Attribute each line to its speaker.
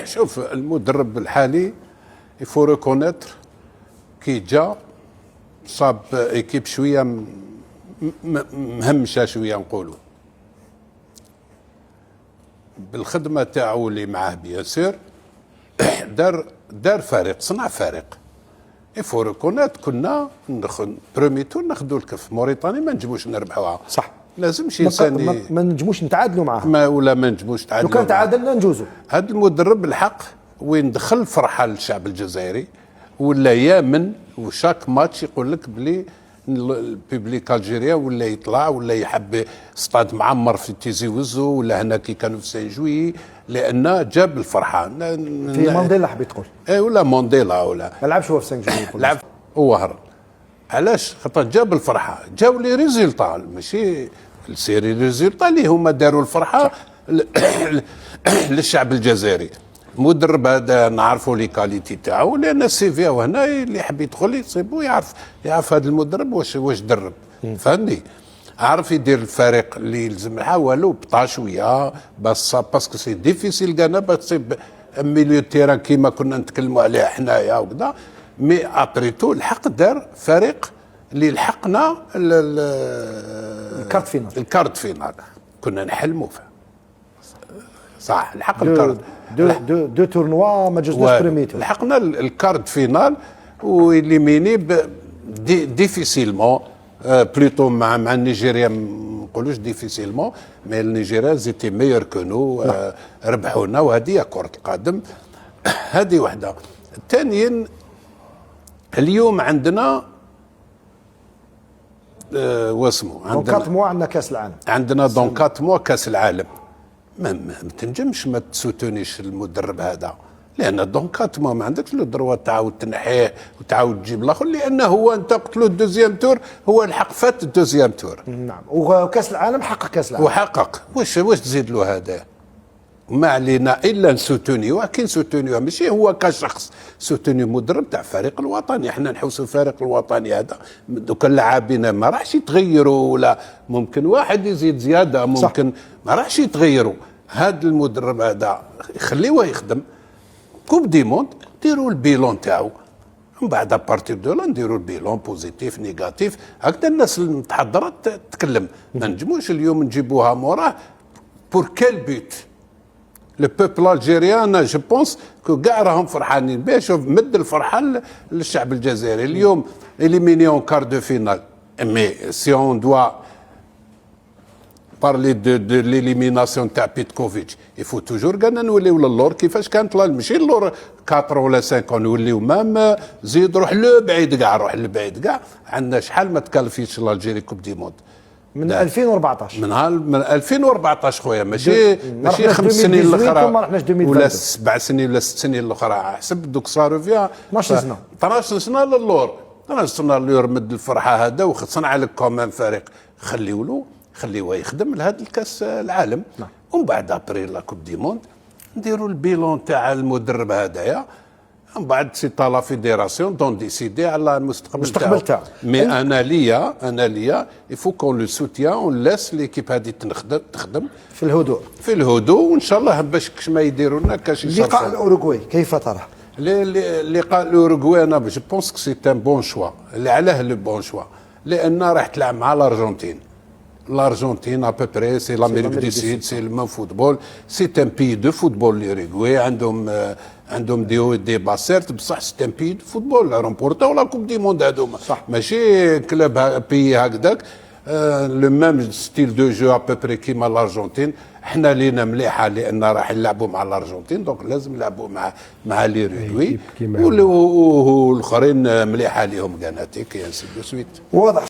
Speaker 1: شوف المدرب الحالي يفو ريكونيتر كي جا صاب ايكيب شويه مهمشه شويه نقولوا بالخدمه تاعو اللي معاه بيان سور دار فريق صنع فريق يفو ريكونيتر كنا برومي تور ناخذوا الكف موريتاني ما نجموش نربحوها
Speaker 2: صح
Speaker 1: لازم شي انسان
Speaker 2: ما نجموش نتعادلوا معاها
Speaker 1: ما نجموش نتعادلوا
Speaker 2: لو كان تعادلنا نجوزوا.
Speaker 1: هذا المدرب الحق وين دخل فرحه للشعب الجزائري ولا يامن وشاك ماتش يقول لك بلي البيبليك الجيريا ولا يطلع ولا يحب استاد معمر في تيزي وزو ولا هنا كي كانوا في سان جوي لان جاب الفرحه
Speaker 2: في مانديلا حبيت تقول
Speaker 1: ولا مانديلا ولا
Speaker 2: ما لعبش هو في سان جوي
Speaker 1: لعب هو هرب علاش خاطر جاب الفرحه جاو لي ريزولطا ماشي السيري ريزولطا اللي هما داروا الفرحه للشعب الجزائري. المدرب هذا نعرفوا لي كاليتي تاعو لان السي في هنا اللي يحب يدخل يصيبو يعرف هذا المدرب واش درب فهمني عارف يدير الفريق اللي يلزم لها والو بطا شويه بس باسكو سي ديفيسيل كانا باش تصيب ميليو تيران كيما كنا نتكلموا عليه حنايا وكذا مي ابري تو الحق دار فريق اللي لحقنا الكارت فينال كنا نحلموا فيه صح الحق الكارت
Speaker 2: دو تورنوا ما جوزناش بريميتو
Speaker 1: لحقنا الكارت فينال وإليميني ديفيسيلمون بلوتو مع النيجيريا ما نقولوش ديفيسيلمون مي النيجيريا زيتي ميور كو نو ربحونا وهذه كرة القدم هذه وحده. ثانيا اليوم عندنا واسمو
Speaker 2: عندنا 4 موا عندنا كاس العالم
Speaker 1: عندنا دون 4 موا كاس العالم ما تنجمش ما تسوتونيش المدرب هذا لان دون 4 موا ما عندكش لو دروا تعاود تنحيه وتعاود تجيب الاخر لانه هو انت قلت له الدوزيام تور هو الحق فات الدوزيام تور
Speaker 2: نعم وكاس العالم حقق كاس العالم
Speaker 1: وحقق واش تزيد له هذا ما علينا الا نسوتونيو ولكن سوتونيو ماشي هو كشخص سوتونيو مدرب تاع الفريق الوطني احنا نحوسوا الفريق الوطني هذا دوك اللاعبين ما راحش يتغيروا ولا ممكن واحد يزيد زياده ممكن صح. ما راحش يتغيروا هذا المدرب هذا خليوه يخدم كوب دي موند ديروا البيلون تاعو من بعد ابارتير دو لا نديروا البيلون بوزيتيف نيجاتيف هكذا الناس المتحضره تتكلم ما نجموش اليوم نجيبوها موراه بور كيل بيت لو بوبل الجيريان جو بونس كو كاع راهم فرحانين به شوف مد الفرحه للشعب الجزائري اليوم اليمينيون كار دو فينال مي سي اون دوا بارلي دو ليليميناسيون تاع بيتكوفيتش يفو توجور كان نوليو للور كيفاش كانت ماشي اللور 4 ولا 5 نوليو مام زيد روح لبعيد كاع عندنا شحال ما تكالفيش الجيري كوب دي موند
Speaker 2: من 2014
Speaker 1: من 2014 خويا ماشي 5 سنين الاخرى ولا 7 سنين ولا 6 سنين الاخرى حسب دوك صاروا فيها
Speaker 2: 12 سنه
Speaker 1: 12 سنه للور 12 سنه اللي يرمد الفرحه هذا وصنع لك كومان فريق خليوه يخدم لهذا الكاس العالم ومن بعد ابري لا كوب دي موند نديروا البيلون تاع المدرب هذايا من بعد سي تا لا فيديراسيون دون ديسيدي على المستقبل تاعو مي انا ليا يفو كون لو سوتيان اون لاس ليكيب هذه تخدم في الهدوء وان شاء الله باش كش ما يديروا لنا كاش
Speaker 2: لقاء الاوروغواي كيف ترى؟
Speaker 1: لقاء الاوروغواي انا جو بونس كو سي ان بون شوا اللي علاه لو بون شوا لان راح تلعب مع الارجنتين l'Argentine à peu près c'est l'Amérique du Sud c'est le même football c'est un pays de football l'Uruguay عندهم دي هو دي باسيرت بصح سي ان بي دو فوتبول رامبورتاو لا كوب دي موند هذوما ماشي كلوب بي هكذاك لو ميم ستيل دو جو ابوبري كيما الارجنتين حنا لينا مليحه لان راح نلعبوا مع الارجنتين دونك لازم نلعبوا مع ليروغواي والاخرين مليحه ليهم كاناتيك انسي دو سويت واضح.